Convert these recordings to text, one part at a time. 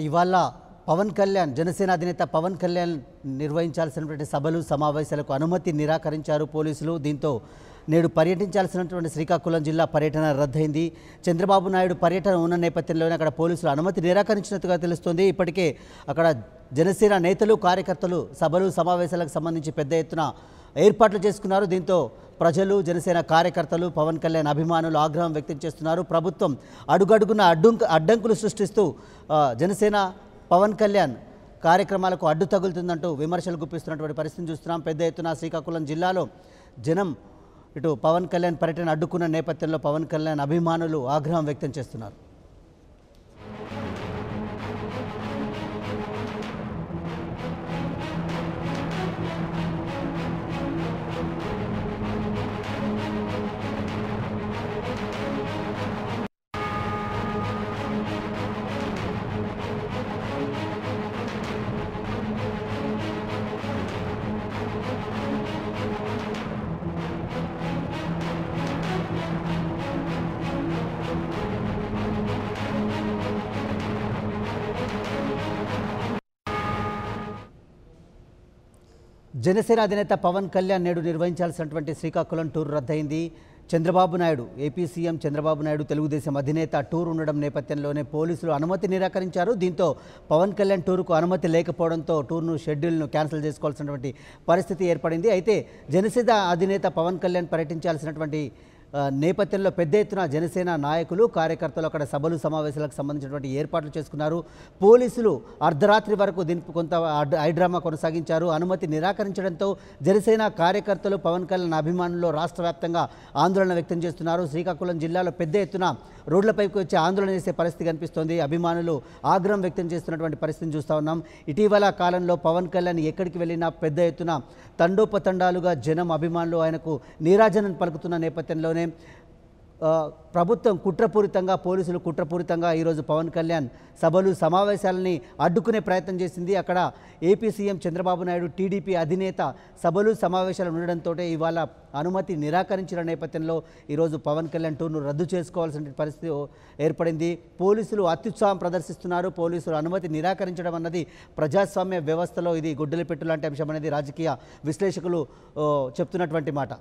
ఇవాళ పవన్ కళ్యాణ్ జనసేన అధినేత పవన్ కళ్యాణ్ నిర్వహించాల్సినటువంటి సభలు సమావేశాలకు అనుమతి నిరాకరించారు పోలీసులు. దీంతో నేడు పర్యటించాల్సినటువంటి శ్రీకాకుళం జిల్లా పర్యటన రద్దయింది. చంద్రబాబు నాయుడు పర్యటన ఉన్న నేపథ్యంలోనే అక్కడ పోలీసులు అనుమతి నిరాకరించినట్టుగా తెలుస్తోంది. ఇప్పటికే అక్కడ జనసేన నేతలు కార్యకర్తలు సభలు సమావేశాలకు సంబంధించి పెద్ద ఎత్తున ఏర్పాట్లు చేసుకున్నారు. దీంతో ప్రజలు జనసేన కార్యకర్తలు పవన్ కళ్యాణ్ అభిమానులు ఆగ్రహం వ్యక్తం చేస్తున్నారు. ప్రభుత్వం అడుగడుగున అడ్డంకులు సృష్టిస్తూ జనసేన పవన్ కళ్యాణ్ కార్యక్రమాలకు అడ్డు తగులుతుందంటూ విమర్శలు గుప్పిస్తున్నటువంటి పరిస్థితిని చూస్తున్నాం. పెద్ద ఎత్తున శ్రీకాకుళం జిల్లాలో జనం ఇటు పవన్ కళ్యాణ్ పర్యటన అడ్డుకున్న నేపథ్యంలో పవన్ కళ్యాణ్ అభిమానులు ఆగ్రహం వ్యక్తం చేస్తున్నారు. జనసేన అధినేత పవన్ కళ్యాణ్ నేడు నిర్వహించాల్సినటువంటి శ్రీకాకుళం టూర్ రద్దయింది. చంద్రబాబు నాయుడు ఏపీ సీఎం చంద్రబాబు నాయుడు తెలుగుదేశం అధినేత టూర్ ఉండడం నేపథ్యంలోనే పోలీసులు అనుమతి నిరాకరించారు. దీంతో పవన్ కళ్యాణ్ టూర్కు అనుమతి లేకపోవడంతో టూర్ను షెడ్యూల్ను క్యాన్సిల్ చేసుకోవాల్సినటువంటి పరిస్థితి ఏర్పడింది. అయితే జనసేన అధినేత పవన్ కళ్యాణ్ పర్యటించాల్సినటువంటి నేపథ్యంలో పెద్ద ఎత్తున జనసేన నాయకులు కార్యకర్తలు అక్కడ సభలు సమావేశాలకు సంబంధించినటువంటి ఏర్పాట్లు చేసుకున్నారు. పోలీసులు అర్ధరాత్రి వరకు దీనికి కొంత హైడ్రామా కొనసాగించారు. అనుమతి నిరాకరించడంతో జనసేన కార్యకర్తలు పవన్ కళ్యాణ్ అభిమానుల్లో రాష్ట్ర వ్యాప్తంగా ఆందోళన వ్యక్తం చేస్తున్నారు. శ్రీకాకుళం జిల్లాలో పెద్ద ఎత్తున రోడ్లపైకి వచ్చి ఆందోళన చేసే పరిస్థితి కనిపిస్తోంది. అభిమానులు ఆగ్రహం వ్యక్తం చేస్తున్నటువంటి పరిస్థితిని చూస్తూ ఉన్నాం. ఇటీవల కాలంలో పవన్ కళ్యాణ్ ఎక్కడికి వెళ్ళినా పెద్ద ఎత్తున తండోపతండాలుగా జనం అభిమానులు ఆయనకు నీరాజనం పలుకుతున్న నేపథ్యంలోనే ప్రభుత్వం కుట్రపూరితంగా పోలీసులు కుట్రపూరితంగా ఈరోజు పవన్ కళ్యాణ్ సభలు సమావేశాలని అడ్డుకునే ప్రయత్నం చేసింది. అక్కడ AP CM Chandrababu Naidu TDP అధినేత సభలు సమావేశాలు ఉండడంతో ఇవాళ అనుమతి నిరాకరించిన నేపథ్యంలో ఈరోజు పవన్ కళ్యాణ్ టూర్ను రద్దు చేసుకోవాల్సిన పరిస్థితి ఏర్పడింది. పోలీసులు అత్యుత్సాహం ప్రదర్శిస్తున్నారు. పోలీసులు అనుమతి నిరాకరించడం అన్నది ప్రజాస్వామ్య వ్యవస్థలో ఇది గుడ్డలి పెట్టు లాంటి అంశం అనేది రాజకీయ విశ్లేషకులు చెప్తున్నటువంటి మాట.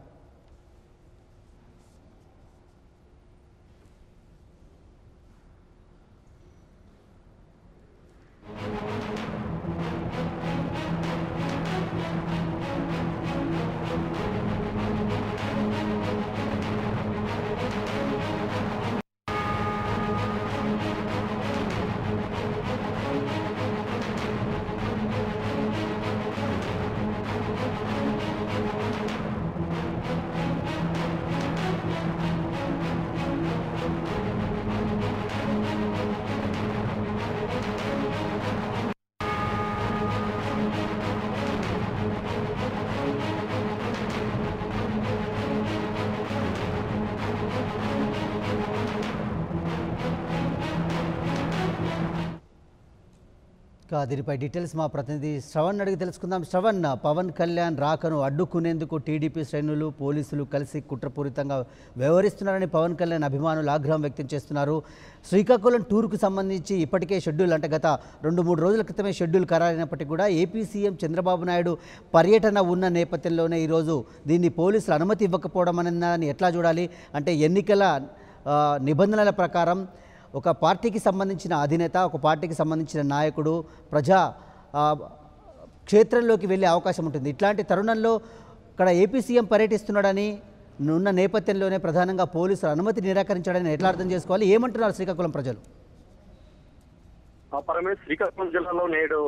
దీనిపై డీటెయిల్స్ మా ప్రతినిధి శ్రవణ్ అడిగి తెలుసుకుందాం. శ్రవణ్, పవన్ కళ్యాణ్ రాకను అడ్డుకునేందుకు టీడీపీ శ్రేణులు పోలీసులు కలిసి కుట్రపూరితంగా వ్యవహరిస్తున్నారని పవన్ కళ్యాణ్ అభిమానులు ఆగ్రహం వ్యక్తం చేస్తున్నారు. శ్రీకాకుళం టూర్కు సంబంధించి ఇప్పటికే షెడ్యూల్ అంటే గత 2-3 రోజుల క్రితమే షెడ్యూల్ ఖరారైనప్పటికీ కూడా ఏపీ సీఎం చంద్రబాబు నాయుడు పర్యటన ఉన్న నేపథ్యంలోనే ఈరోజు దీన్ని పోలీసులు అనుమతి ఇవ్వకపోవడం అని ఎట్లా చూడాలి? అంటే ఎన్నికల నిబంధనల ప్రకారం ఒక పార్టీకి సంబంధించిన అధినేత ఒక పార్టీకి సంబంధించిన నాయకుడు ప్రజా క్షేత్రంలోకి వెళ్ళే అవకాశం ఉంటుంది. ఇట్లాంటి తరుణంలో ఇక్కడ ఏపీ సీఎం పర్యటిస్తున్నాడని ఉన్న నేపథ్యంలోనే ప్రధానంగా పోలీసులు అనుమతి నిరాకరించడాన్ని ఎట్లా అర్థం చేసుకోవాలి? ఏమంటున్నారు శ్రీకాకుళం ప్రజలు? శ్రీకాకుళం జిల్లాలో నేడు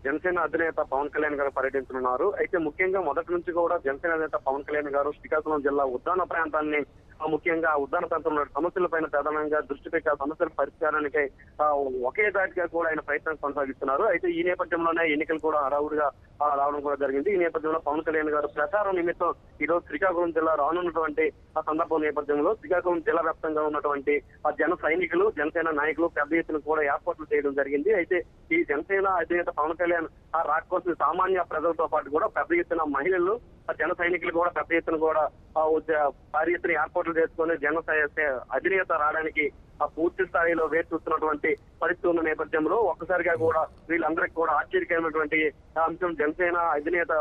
జనసేన అధినేత పవన్ కళ్యాణ్ గారు పర్యటించనున్నారు. అయితే ముఖ్యంగా మొదటి నుంచి కూడా జనసేన అధినేత పవన్ కళ్యాణ్ గారు శ్రీకాకుళం జిల్లా ఉద్దాన ప్రాంతాన్ని ముఖ్యంగా ఉద్దాన ప్రాంతంలో సమస్యలపైన ప్రధానంగా దృష్టి పెట్టి ఆ సమస్యల పరిష్కారానికి ఒకే దాటిగా కూడా ఆయన ప్రయత్నం కొనసాగిస్తున్నారు. అయితే ఈ నేపథ్యంలోనే ఎన్నికలు కూడా హడావుడిగా రావడం కూడా జరిగింది. ఈ నేపథ్యంలో పవన్ కళ్యాణ్ గారు ప్రచారం నిమిత్తం ఈరోజు శ్రీకాకుళం జిల్లా రానున్నటువంటి ఆ సందర్భం నేపథ్యంలో శ్రీకాకుళం జిల్లా వ్యాప్తంగా ఉన్నటువంటి ఆ జన సైనికులు జనసేన నాయకులు పెద్ద ఎత్తున కూడా ఏర్పాట్లు చేయడం జరిగింది. అయితే ఈ జనసేన అధినేత పవన్ కళ్యాణ్ ఆ రాక కోసం సామాన్య ప్రజలతో పాటు కూడా పెద్ద ఎత్తున మహిళలు జన సైనికులు కూడా పెద్ద ఎత్తున కూడా భారీ ఎత్తున ఏర్పాట్లు చేసుకుని అధినేత రావడానికి ఆ పూర్తి స్థాయిలో వేచి చూస్తున్నటువంటి పరిస్థితి ఉన్న నేపథ్యంలో ఒక్కసారిగా కూడా వీళ్ళందరికీ కూడా ఆశ్చర్యకరమైనటువంటి అంశం జనసేన అధినేత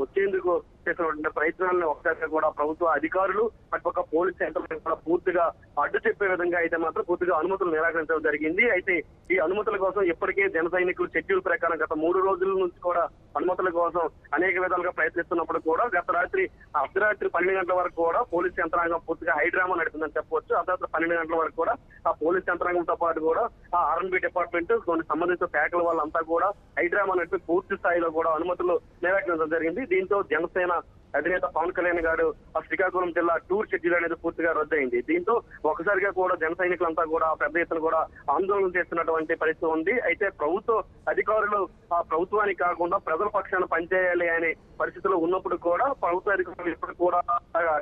వచ్చేందుకు చేసినటువంటి ప్రయత్నాలను ఒకసారిగా కూడా ప్రభుత్వ అధికారులు అటుపక్క పోలీస్ యంత్రాంగం కూడా పూర్తిగా అడ్డు చెప్పే విధంగా అయితే మాత్రం పూర్తిగా అనుమతులు నిరాకరించడం జరిగింది. అయితే ఈ అనుమతుల కోసం ఇప్పటికే జన సైనికులు షెడ్యూల్ ప్రకారం గత 3 రోజుల నుంచి కూడా అనుమతుల కోసం అనేక విధాలుగా ప్రయత్నిస్తున్నప్పుడు కూడా గత రాత్రి అర్ధరాత్రి 12 గంటల వరకు కూడా పోలీస్ యంత్రాంగం పూర్తిగా హైడ్రామా నడిపిందని చెప్పవచ్చు. అర్ధరాత్రి 12 గంటల వరకు కూడా ఆ పోలీస్ యంత్రాంగంతో పాటు కూడా ఆ ఆర్ఎన్బి డిపార్ట్మెంట్ కొన్ని సంబంధిత శాఖల వాళ్ళంతా కూడా హైడ్రామా నడిపి పూర్తి స్థాయిలో కూడా అనుమతులు నిరాకరించడం జరిగింది. దీంతో జనసేన అధినేత పవన్ కళ్యాణ్ గారు ఆ శ్రీకాకుళం జిల్లా టూర్ షెడ్యూల్ అనేది పూర్తిగా రద్దయింది. దీంతో ఒకసారిగా కూడా జన సైనికులంతా కూడా పెద్ద ఎత్తున కూడా ఆందోళన చేస్తున్నటువంటి పరిస్థితి ఉంది. అయితే ప్రభుత్వ అధికారులు ఆ ప్రభుత్వానికి కాకుండా ప్రజల పక్షాన పనిచేయాలి అనే పరిస్థితుల్లో ఉన్నప్పుడు కూడా ప్రభుత్వ అధికారులు ఇప్పుడు కూడా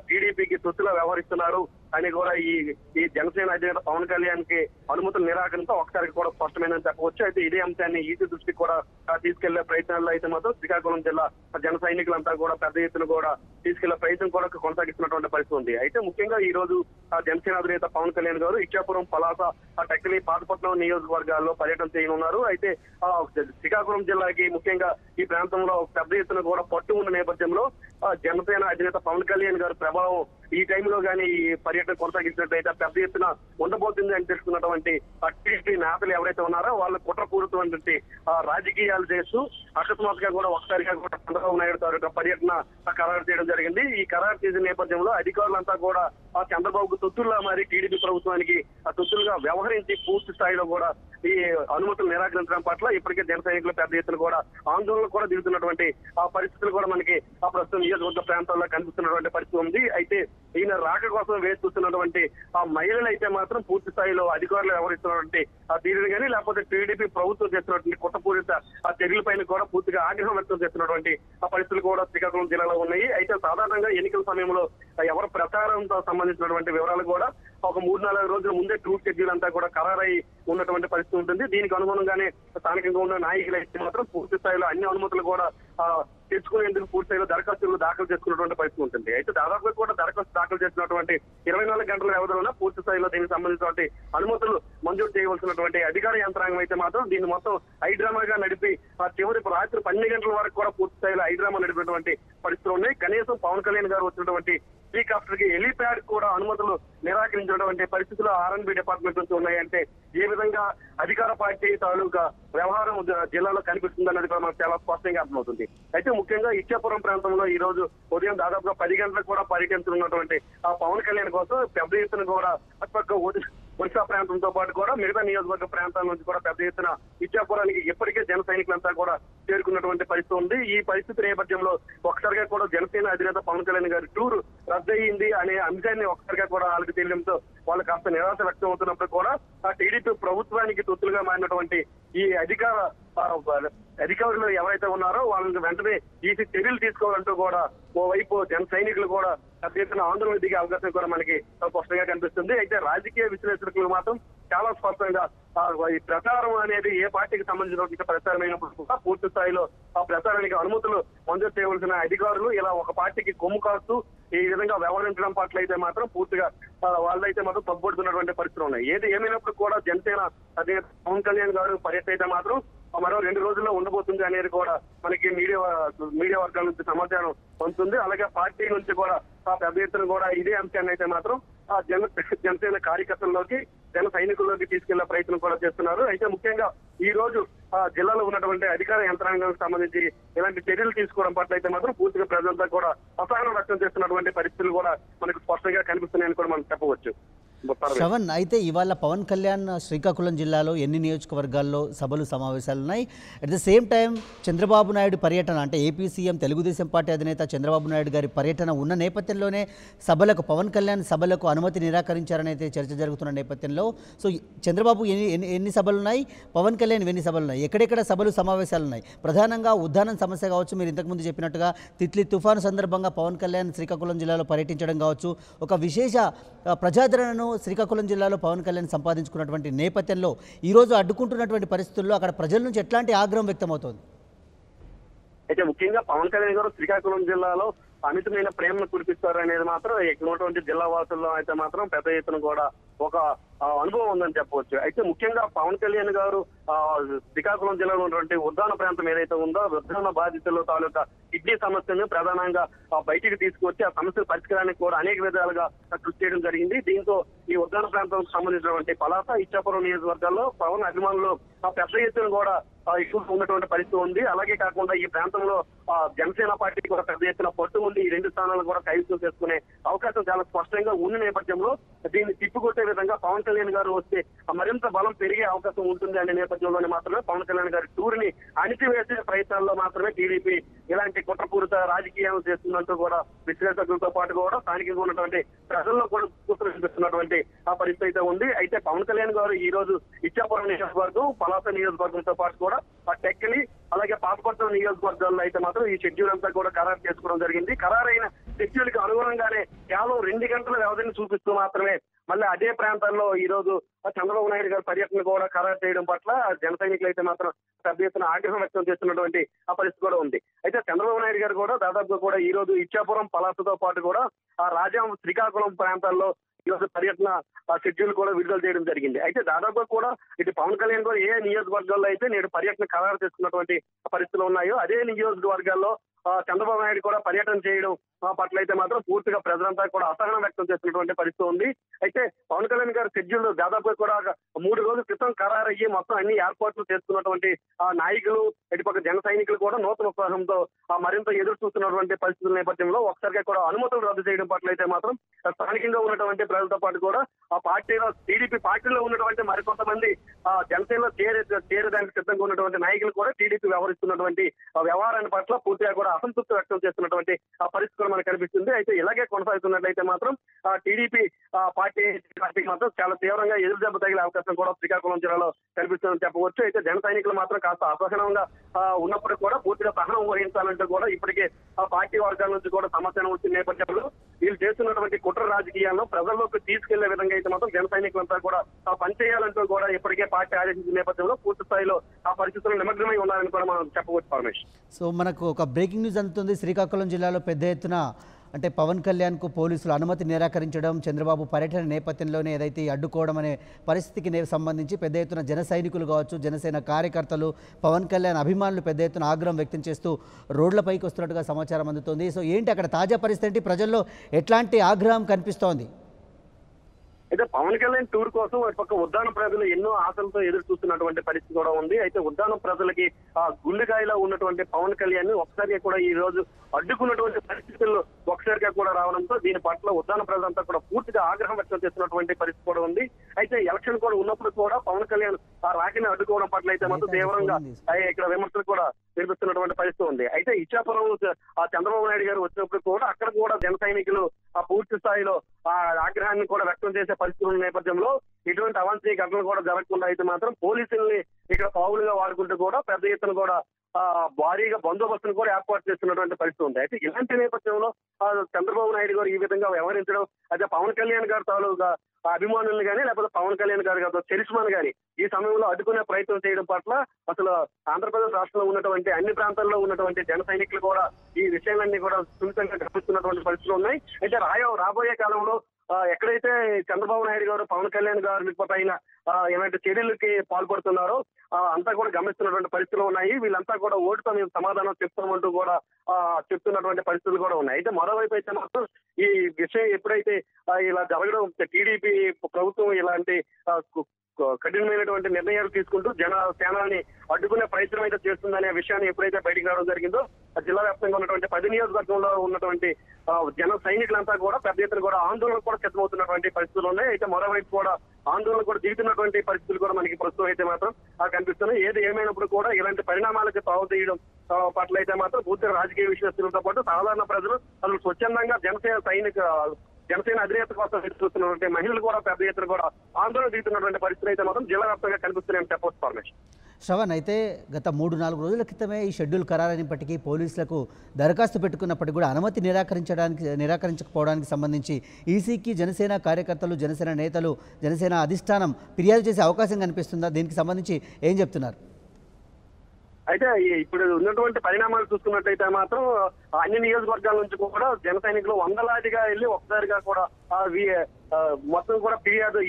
టీడీపీకి తొత్తులా వ్యవహరిస్తున్నారు అని కూడా ఈ జనసేన అధినేత పవన్ కళ్యాణ్ కి అనుమతులు నిరాకరణతో ఒకసారి కూడా స్పష్టమైందని చెప్పవచ్చు. అయితే ఇదే అంశాన్ని ఈసీ దృష్టికి కూడా తీసుకెళ్లే ప్రయత్నాల్లో అయితే మాత్రం శ్రీకాకుళం జిల్లా జన సైనికులంతా కూడా పెద్ద ఎత్తున కూడా తీసుకెళ్లే ప్రయత్నం కూడా కొనసాగిస్తున్నటువంటి పరిస్థితి ఉంది. అయితే ముఖ్యంగా ఈ రోజు జనసేన అధినేత పవన్ కళ్యాణ్ గారు ఇచ్చాపురం, పలాస, టెక్కలి, పాతపట్నం నియోజకవర్గాల్లో పర్యటన చేయనున్నారు. అయితే శ్రీకాకుళం జిల్లాకి ముఖ్యంగా ఈ ప్రాంతంలో పెద్ద ఎత్తున కూడా పట్టు ఉన్న నేపథ్యంలో జనసేన అధినేత పవన్ కళ్యాణ్ గారి ప్రభావం ఈ టైంలో కానీ ఈ పర్యటన కొనసాగించినట్లయితే పెద్ద ఎత్తున ఉండబోతుంది అని తెలుసుకున్నటువంటి టీడీపీ నేతలు ఎవరైతే ఉన్నారో వాళ్ళు కుట్రపూరితమైనటువంటి రాజకీయాలు చేస్తూ అకస్మాత్తుగా కూడా ఒకసారిగా కూడా చంద్రబాబు నాయుడు గారు పర్యటన ఖరారు చేయడం జరిగింది. ఈ ఖరారు చేసిన నేపథ్యంలో అధికారులంతా కూడా ఆ చంద్రబాబుకు తొత్తుల్లా మారి టీడీపీ ప్రభుత్వానికి ఆ తొత్తులుగా వ్యవహరించి పూర్తి స్థాయిలో కూడా ఈ అనుమతులు నిరాకరించడం పట్ల ఇప్పటికే జన సైనికులు పెద్ద ఎత్తున కూడా ఆందోళన కూడా దిగుతున్నటువంటి ఆ పరిస్థితులు కూడా మనకి ఆ ప్రస్తుతం నియోజకవర్గ ప్రాంతాల్లో కనిపిస్తున్నటువంటి పరిస్థితి ఉంది. అయితే ఈయన రాక కోసం వేచి చూస్తున్నటువంటి ఆ మహిళలు అయితే మాత్రం పూర్తి స్థాయిలో అధికారులు వ్యవహరిస్తున్నటువంటి ఆ తీరుని కానీ లేకపోతే టీడీపీ ప్రభుత్వం చేస్తున్నటువంటి కుట్రపూరిత ఆ చర్యలపైన కూడా పూర్తిగా ఆగ్రహం వ్యక్తం చేస్తున్నటువంటి ఆ పరిస్థితులు కూడా శ్రీకాకుళం జిల్లాలో ఉన్నాయి. అయితే సాధారణంగా ఎన్నికల సమయంలో ఎవరి ప్రచారంతో సంబంధించినటువంటి వివరాలు కూడా ఒక 3-4 రోజుల ముందే టూర్ షెడ్యూల్ అంతా కూడా ఖరారై ఉన్నటువంటి పరిస్థితి ఉంటుంది. దీనికి అనుగుణంగానే స్థానికంగా ఉన్న నాయకులు అయితే మాత్రం పూర్తి స్థాయిలో అన్ని అనుమతులు కూడా తెచ్చుకునేందుకు పూర్తి స్థాయిలో దరఖాస్తులు దాఖలు చేసుకున్నటువంటి పరిస్థితి ఉంటుంది. అయితే దాదాపుగా కూడా దరఖాస్తు దాఖలు చేసినటువంటి 24 గంటల వ్యవధిలోనే పూర్తి స్థాయిలో దీనికి సంబంధించినటువంటి అనుమతులు మంజూరు చేయవలసినటువంటి అధికార యంత్రాంగం అయితే మాత్రం దీన్ని మొత్తం హైడ్రామాగా నడిపి చివరి రాత్రి 12 గంటల వరకు కూడా పూర్తి స్థాయిలో హైడ్రామా నడిపినటువంటి పరిస్థితులు ఉన్నాయి. కనీసం పవన్ కళ్యాణ్ గారు వచ్చినటువంటి హెలికాప్టర్ కి హెలిప్యాడ్ కూడా అనుమతులు నిరాకరించినటువంటి పరిస్థితులు ఆర్ఎన్బి డిపార్ట్మెంట్ నుంచి ఉన్నాయంటే ఏ విధంగా అధికార పార్టీ తాలూకా వ్యవహారం జిల్లాలో కనిపిస్తుందన్నది కూడా మనకు చాలా స్పష్టంగా అర్థమవుతుంది. అయితే ముఖ్యంగా ఇచ్చాపురం ప్రాంతంలో ఈ రోజు ఉదయం దాదాపుగా 10 గంటలకు కూడా పర్యటించనున్నటువంటి ఆ పవన్ కళ్యాణ్ కోసం పెద్ద ఎత్తున కూడా అటుపక్క ఒడిశా ప్రాంతంతో పాటు కూడా మిగతా నియోజకవర్గ ప్రాంతాల నుంచి కూడా పెద్ద ఎత్తున ఇచ్చాపురానికి ఇప్పటికే జన సైనికులంతా కూడా చేరుకున్నటువంటి పరిస్థితి ఉంది. ఈ పరిస్థితి నేపథ్యంలో ఒకసారిగా కూడా జనసేన అధినేత పవన్ కళ్యాణ్ గారి టూర్ రద్దయింది అనే అంశాన్ని ఒకసారిగా కూడా వాళ్ళకి తెలియడంతో వాళ్ళు కాస్త నిరాశ వ్యక్తం అవుతున్నప్పుడు కూడా ఆ టీడీపీ ప్రభుత్వానికి తొత్తులుగా మారినటువంటి ఈ అధికారులు ఎవరైతే ఉన్నారో వాళ్ళని వెంటనే ఈసీ చర్యలు తీసుకోవాలంటూ కూడా ఓవైపు జన సైనికులు కూడా పెద్ద ఆందోళన దిగే అవకాశం కూడా మనకి స్పష్టంగా కనిపిస్తుంది. అయితే రాజకీయ విశ్లేషకులు మాత్రం చాలా స్పష్టంగా ఈ ప్రచారం అనేది ఏ పార్టీకి సంబంధించిన ప్రచారమైనప్పుడు కూడా పూర్తి స్థాయిలో ఆ ప్రచారానికి అనుమతులు మంజూరు చేయవలసిన అధికారులు ఇలా ఒక పార్టీకి కొమ్ము కాస్తూ ఈ విధంగా వ్యవహరించడం పట్ల అయితే మాత్రం పూర్తిగా వాళ్ళైతే మాత్రం తప్పుడుతున్నటువంటి పరిస్థితులు ఉన్నాయి. ఏది ఏమైనప్పుడు కూడా జనసేన అధినేత పవన్ కళ్యాణ్ గారు పర్యటన అయితే మాత్రం మరో 2 రోజుల్లో ఉండబోతుంది అనేది కూడా మనకి మీడియా వర్గాల నుంచి సమాచారం పొందుతుంది. అలాగే పార్టీ నుంచి కూడా ఆ పెద్ద ఎత్తున కూడా ఇదే అంశాన్ని అయితే మాత్రం ఆ జనసేన కార్యకర్తల్లోకి జన సైనికుల్లోకి తీసుకెళ్లే ప్రయత్నం కూడా చేస్తున్నారు. అయితే ముఖ్యంగా ఈ రోజు జిల్లాలో ఉన్నటువంటి అధికార యంత్రాంగానికి సంబంధించి ఇలాంటి చర్యలు తీసుకోవడం పట్ల అయితే మాత్రం పూర్తిగా ప్రజలంతా కూడా అసహనం వ్యక్తం చేస్తున్నటువంటి పరిస్థితులు కూడా మనకు స్పష్టంగా కనిపిస్తున్నాయని కూడా మనం చెప్పవచ్చు. శ్రవణ్, అయితే ఇవాళ పవన్ కళ్యాణ్ శ్రీకాకుళం జిల్లాలో ఎన్ని నియోజకవర్గాల్లో సభలు సమావేశాలు ఉన్నాయి? At the same time Chandrababu Naidu పర్యటన అంటే ఏపీ సీఎం తెలుగుదేశం పార్టీ అధినేత చంద్రబాబు నాయుడు గారి పర్యటన ఉన్న నేపథ్యంలోనే సభలకు పవన్ కళ్యాణ్ సభలకు అనుమతి నిరాకరించారని అయితే చర్చ జరుగుతున్న నేపథ్యంలో సో చంద్రబాబు ఎన్ని సభలు ఉన్నాయి, పవన్ కళ్యాణ్ ఎన్ని సభలు ఉన్నాయి, ఎక్కడెక్కడ సభలు సమావేశాలు ఉన్నాయి? ప్రధానంగా ఉద్దానం సమస్య కావచ్చు, మీరు ఇంతకుముందు చెప్పినట్టుగా తిత్లీ తుఫాను సందర్భంగా పవన్ కళ్యాణ్ శ్రీకాకుళం జిల్లాలో పర్యటించడం కావచ్చు, ఒక విశేష ప్రజాదరణను శ్రీకాకుళం జిల్లాలో పవన్ కళ్యాణ్ సంపాదించుకున్నటువంటి నేపథ్యంలో ఈరోజు అడ్డుకుంటున్నటువంటి పరిస్థితుల్లో అక్కడ ప్రజల నుంచి ఎట్లాంటి ఆగ్రహం వ్యక్తమవుతోంది? అయితే ముఖ్యంగా పవన్ కళ్యాణ్ గారు శ్రీకాకుళం జిల్లాలో అమితమైన ప్రేమను కురిపిస్తారు అనేది మాత్రం ఇక్కడ ఉన్నటువంటి జిల్లా వాసుల్లో అయితే మాత్రం పెద్ద ఎత్తున కూడా ఒక అనుభవం ఉందని చెప్పవచ్చు. అయితే ముఖ్యంగా పవన్ కళ్యాణ్ గారు శ్రీకాకుళం జిల్లాలో ఉన్నటువంటి ఉద్దాన ప్రాంతం ఏదైతే ఉందో ఉద్దాన బాధితుల తాలూకా కిడ్నీ సమస్యను ప్రధానంగా బయటికి తీసుకొచ్చి ఆ సమస్యల పరిష్కారానికి కూడా అనేక విధాలుగా కృషి చేయడం జరిగింది. దీంతో ఈ ఉద్దాన ప్రాంతానికి సంబంధించినటువంటి పలాస, ఇచ్చాపురం నియోజకవర్గాల్లో పవన్ అభిమానులు పెద్ద ఎత్తున కూడా ఎక్కువ ఉన్నటువంటి పరిస్థితి ఉంది. అలాగే కాకుండా ఈ ప్రాంతంలో జనసేన పార్టీకి కూడా పెద్ద ఎత్తున పట్టు ఉంది. ఈ 2 స్థానాలు కూడా కైవసం చేసుకునే అవకాశం చాలా స్పష్టంగా ఉన్న నేపథ్యంలో దీన్ని తిప్పికొట్టే విధంగా పవన్ కళ్యాణ్ గారు వస్తే మరింత బలం పెరిగే అవకాశం ఉంటుంది అనే నేపథ్యంలోనే మాత్రమే పవన్ కళ్యాణ్ గారి టూర్ ని అణిచివేసే ప్రయత్నాల్లో మాత్రమే టీడీపీ ఇలాంటి కుట్రపూరిత రాజకీయాలు చేస్తున్నట్టు కూడా విశ్లేషకులతో పాటు కూడా స్థానికంగా ఉన్నటువంటి ప్రజల్లో కూడా చూస్తున్నటువంటి ఆ పరిస్థితి అయితే ఉంది. అయితే పవన్ కళ్యాణ్ గారు ఈ రోజు ఇచ్చాపురం నియోజకవర్గం, పలాస నియోజకవర్గంతో పాటు కూడా టెక్కలి అలాగే పాతపట్నం నియోజకవర్గాల్లో అయితే మాత్రం ఈ షెడ్యూల్ అంతా కూడా ఖరారు చేసుకోవడం జరిగింది. ఖరారైన షెడ్యూల్ కి అనుగుణంగానే కేవలం 2 గంటల వ్యవధిని చూపిస్తూ మాత్రమే మళ్ళీ అదే ప్రాంతాల్లో ఈ రోజు చంద్రబాబు నాయుడు గారి పర్యటన కూడా ఖరారు చేయడం పట్ల జన సైనికులు అయితే మాత్రం పెద్ద ఎత్తున ఆగ్రహం వ్యక్తం చేస్తున్నటువంటి ఆ పరిస్థితి కూడా ఉంది. అయితే చంద్రబాబు నాయుడు గారు కూడా దాదాపుగా కూడా ఈ రోజు ఇచ్చాపురం, పలాసతో పాటు కూడా రాజాం, శ్రీకాకుళం ప్రాంతాల్లో ఈ రోజు పర్యటన షెడ్యూల్ కూడా విడుదల చేయడం జరిగింది. అయితే దాదాపుగా కూడా ఇటు పవన్ కళ్యాణ్ గారు ఏ నియోజకవర్గాల్లో అయితే నేడు పర్యటన ఖరారు చేసుకున్నటువంటి పరిస్థితులు ఉన్నాయో అదే నియోజకవర్గాల్లో చంద్రబాబు నాయుడు కూడా పర్యటన చేయడం పట్ల అయితే మాత్రం పూర్తిగా ప్రజలంతా కూడా అసహనం వ్యక్తం చేస్తున్నటువంటి పరిస్థితి ఉంది. అయితే పవన్ కళ్యాణ్ గారి షెడ్యూల్ దాదాపు కూడా 3 రోజుల క్రితం ఖరారయ్యి మొత్తం అన్ని ఏర్పాట్లు చేసుకున్నటువంటి నాయకులు, ఇటుపక్క జన సైనికులు కూడా నూతన ఉత్సాహంతో మరింత ఎదురు చూస్తున్నటువంటి పరిస్థితుల నేపథ్యంలో ఒకసారిగా కూడా అనుమతులు రద్దు చేయడం పట్ల అయితే మాత్రం స్థానికంగా ఉన్నటువంటి ప్రజలతో పాటు కూడా ఆ పార్టీలో టీడీపీ పార్టీలో ఉన్నటువంటి మరికొంతమంది జనసేనలో చేరేదానికి సిద్ధంగా ఉన్నటువంటి నాయకులు కూడా టీడీపీ వ్యవహరిస్తున్నటువంటి వ్యవహారాన్ని పట్ల పూర్తిగా కూడా అసంతృప్తి వ్యక్తం చేస్తున్నటువంటి ఆ పరిస్థితి మనకు కనిపిస్తుంది. అయితే ఇలాగే కొనసాగుతున్నట్లయితే మాత్రం టీడీపీ పార్టీకి మాత్రం చాలా తీవ్రంగా ఎదురు దెబ్బ తగిలే అవకాశం కూడా శ్రీకాకుళం జిల్లాలో కనిపిస్తుందని చెప్పవచ్చు. అయితే జన సైనికులు మాత్రం కాస్త అసహనంగా ఉన్నప్పుడు కూడా పూర్తిగా సహనం వహించాలంటూ కూడా ఇప్పటికే ఆ పార్టీ వర్గాల నుంచి కూడా సమస్యను వచ్చిన నేపథ్యంలో వీళ్ళు చేస్తున్నటువంటి కుట్ర రాజకీయాలను ప్రజల్లోకి తీసుకెళ్లే విధంగా అయితే మాత్రం జన సైనికులంతా కూడా పనిచేయాలంటూ కూడా ఇప్పటికే పార్టీ ఆదేశించిన నేపథ్యంలో పూర్తి స్థాయిలో ఆ పరిస్థితుల్లో నిమగ్నమై ఉన్నారని కూడా మనం చెప్పవచ్చు పరమేష్. సో మనకు ఒక బ్రేకింగ్ న్యూస్ అందుతుంది. శ్రీకాకుళం జిల్లాలో పెద్ద ఎత్తున అంటే పవన్ కళ్యాణ్కు పోలీసులు అనుమతి నిరాకరించడం, చంద్రబాబు పర్యటన నేపథ్యంలోనే ఏదైతే అడ్డుకోవడం అనే పరిస్థితికి సంబంధించి పెద్ద ఎత్తున జన సైనికులు కావచ్చు, జనసేన కార్యకర్తలు, పవన్ కళ్యాణ్ అభిమానులు పెద్ద ఎత్తున ఆగ్రహం వ్యక్తం చేస్తూ రోడ్లపైకి వస్తున్నట్టుగా సమాచారం అందుతోంది. సో ఏంటి అక్కడ తాజా పరిస్థితి ఏంటి? ప్రజల్లో ఎట్లాంటి ఆగ్రహం కనిపిస్తోంది? అయితే పవన్ కళ్యాణ్ టూర్ కోసం పక్క ఉద్దాన ప్రజలు ఎన్నో ఆశలతో ఎదురు చూస్తున్నటువంటి పరిస్థితి కూడా ఉంది. అయితే ఉద్దాన ప్రజలకి గుండెకాయలో ఉన్నటువంటి పవన్ కళ్యాణ్ ఒకసారిగా కూడా ఈ రోజు అడ్డుకున్నటువంటి పరిస్థితుల్లో ఒకసారిగా కూడా రావడంతో దీని పట్ల ఉద్దాన ప్రజలంతా కూడా పూర్తిగా ఆగ్రహం వ్యక్తం చేస్తున్నటువంటి పరిస్థితి కూడా ఉంది. అయితే ఎలక్షన్ కూడా ఉన్నప్పుడు కూడా పవన్ కళ్యాణ్ ఆ రాకిని అడ్డుకోవడం పట్ల అయితే మాత్రం తీవ్రంగా ఇక్కడ విమర్శలు కూడా వినిపిస్తున్నటువంటి పరిస్థితి ఉంది. అయితే ఇచ్చాపురం చంద్రబాబు నాయుడు గారు వచ్చినప్పుడు కూడా అక్కడ కూడా జన సైనికులు పూర్తి స్థాయిలో ఆ ఆగ్రహాన్ని కూడా వ్యక్తం చేసే పరిస్థితుల నేపథ్యంలో ఇటువంటి అవాంఛనీయ ఘటనలు కూడా జరగకుండా అయితే మాత్రం పోలీసుల్ని ఇక్కడ పావులుగా వాడుకుంటూ కూడా పెద్ద ఎత్తున కూడా భారీగా బందోబస్తును కూడా ఏర్పాటు చేస్తున్నటువంటి పరిస్థితి ఉంది. అయితే ఇలాంటి నేపథ్యంలో చంద్రబాబు నాయుడు గారు ఈ విధంగా వ్యవహరించడం, అయితే పవన్ కళ్యాణ్ గారు తాలూగా అభిమానులు కానీ లేకపోతే పవన్ కళ్యాణ్ గారు కాదు చరిష్మాను కానీ ఈ సమయంలో అడ్డుకునే ప్రయత్నం చేయడం పట్ల అసలు ఆంధ్రప్రదేశ్ రాష్ట్రంలో ఉన్నటువంటి అన్ని ప్రాంతాల్లో ఉన్నటువంటి జన సైనికులు కూడా ఈ విషయాలన్నీ కూడా సున్నితంగా గమనిస్తున్నటువంటి పరిస్థితులు ఉన్నాయి. అయితే రాబోయే కాలంలో ఎక్కడైతే చంద్రబాబు నాయుడు గారు పవన్ కళ్యాణ్ గారి పైన ఏమైతే చర్యలకి పాల్పడుతున్నారో అంతా కూడా గమనిస్తున్నటువంటి పరిస్థితులు ఉన్నాయి. వీళ్ళంతా కూడా ఓటుతో మేము సమాధానం చెప్తామంటూ కూడా చెప్తున్నటువంటి పరిస్థితులు కూడా ఉన్నాయి. అయితే మరోవైపు అయితే మాత్రం ఈ విషయం ఎప్పుడైతే ఇలా జరగడం టీడీపీ ప్రభుత్వం ఇలాంటి కఠినమైనటువంటి నిర్ణయాలు తీసుకుంటూ సేనాన్ని అడ్డుకునే ప్రయత్నం అయితే చేస్తుందనే విషయాన్ని ఎప్పుడైతే బయటికి రావడం జరిగిందో జిల్లా వ్యాప్తంగా ఉన్నటువంటి 10 నియోజకవర్గంలో ఉన్నటువంటి జన సైనికులంతా కూడా పెద్ద ఎత్తున కూడా ఆందోళన కూడా సిద్ధమవుతున్నటువంటి పరిస్థితులు ఉన్నాయి. అయితే మరోవైపు కూడా ఆందోళన కూడా దిగుతున్నటువంటి పరిస్థితులు కూడా మనకి ప్రస్తుతం అయితే మాత్రం కనిపిస్తున్నాయి. ఏది ఏమైనప్పుడు కూడా ఇలాంటి పరిణామాలకి తావు తీయడం పట్ల అయితే మాత్రం పూర్తిగా రాజకీయ విశ్లేషకులతో పాటు సాధారణ ప్రజలు అసలు స్వచ్ఛందంగా జనసేన అధినేత కోసం చూస్తున్నటువంటి మహిళలు కూడా పెద్ద ఎత్తున కూడా ఆందోళన దిగుతున్నటువంటి పరిస్థితులు అయితే మాత్రం జిల్లా వ్యాప్తంగా కనిపిస్తున్నాయని చెప్పవచ్చు పరమేష్. శ్రవణ్, అయితే గత 3-4 రోజుల క్రితమే ఈ షెడ్యూల్ ఖరారైనప్పటికీ పోలీసులకు దరఖాస్తు పెట్టుకున్నప్పటికీ కూడా అనుమతి నిరాకరించకపోవడానికి సంబంధించి ఈసీకి జనసేన కార్యకర్తలు, జనసేన నేతలు, జనసేన అధిష్టానం ఫిర్యాదు చేసే అవకాశం కనిపిస్తుందా? దీనికి సంబంధించి ఏం చెప్తున్నారు? అయితే ఇప్పుడు ఉన్నటువంటి పరిణామాలు చూసుకున్నట్లయితే మాత్రం అన్ని నియోజకవర్గాల నుంచి కూడా జన సైనికులు వందలాదిగా వెళ్ళి ఒకసారిగా కూడా మొత్తం కూడా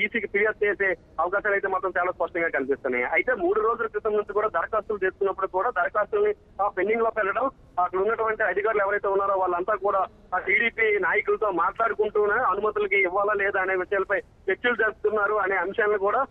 ఈసీకి ఫిర్యాదు చేసే అవకాశాలు అయితే మాత్రం చాలా స్పష్టంగా కనిపిస్తున్నాయి. అయితే 3 రోజుల క్రితం నుంచి కూడా దరఖాస్తులు చేసుకున్నప్పుడు కూడా దరఖాస్తుల్ని పెండింగ్ లో పెట్టడం, అక్కడ ఉన్నటువంటి అధికారులు ఎవరైతే ఉన్నారో వాళ్ళంతా కూడా ఆ టీడీపీ నాయకులతో మాట్లాడుకుంటూనే అనుమతులకి ఇవ్వాలా లేదా అనే విషయాలపై చర్చలు జరుపుతున్నారు అనే అంశాలను కూడా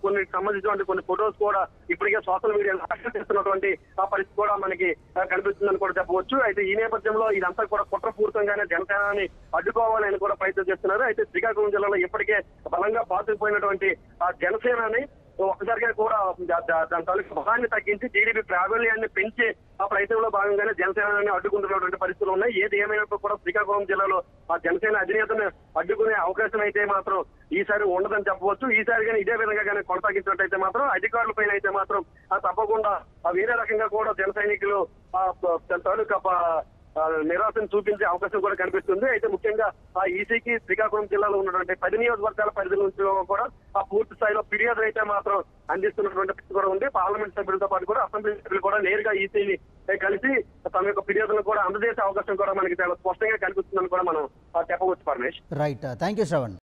కొన్ని సంబంధించినటువంటి కొన్ని ఫొటోస్ కూడా ఇప్పటికే సోషల్ మీడియాలో చేస్తున్నటువంటి ఆ పరిస్థితి కూడా మనకి కనిపిస్తుందని కూడా చెప్పవచ్చు. అయితే ఈ నేపథ్యంలో ఇదంతా కూడా కుట్రపూరితంగానే జనసేనని అడ్డుకోవాలని కూడా ప్రయత్నం చేస్తున్నారు. అయితే శ్రీకాకుళం జిల్లాలో ఇప్పటికే బలంగా పాతుకుపోయినటువంటి ఆ జనసేనని ఒక్కసారిగా కూడా దాని తాలూకు బలాన్ని తగ్గించి టీడీపీ ప్రాబల్యాన్ని పెంచి ఆ ప్రయత్నంలో భాగంగానే జనసేనని అడ్డుకుంటున్నటువంటి పరిస్థితులు ఉన్నాయి. ఏది ఏమైనప్పుడు కూడా శ్రీకాకుళం జిల్లాలో ఆ జనసేన అధినేతను అడ్డుకునే అవకాశం అయితే మాత్రం ఈసారి ఉండదని చెప్పవచ్చు. ఈసారి కానీ ఇదే విధంగా కానీ కొనసాగించినట్టయితే మాత్రం అధికారుల పైన అయితే మాత్రం తప్పకుండా వేరే రకంగా కూడా జన సైనికులు తాలూకా నిరాశను చూపించే అవకాశం కూడా కనిపిస్తుంది. అయితే ముఖ్యంగా ఆ ఈసీకి శ్రీకాకుళం జిల్లాలో ఉన్నటువంటి 10 నియోజకవర్గాల పరిధి నుంచి కూడా ఆ పూర్తి స్థాయిలో ఫిర్యాదులు అయితే మాత్రం అందిస్తున్నటువంటి పరిస్థితి కూడా ఉంది. పార్లమెంట్ సభ్యులతో పాటు కూడా అసెంబ్లీ సభ్యులు కూడా నేరుగా ఈసీని కలిసి తమ యొక్క ఫిర్యాదులను కూడా అందజేసే అవకాశం కూడా మనకి చాలా స్పష్టంగా కనిపిస్తుందని కూడా మనం చెప్పవచ్చు. Paramesh. Right, thank you Shravan.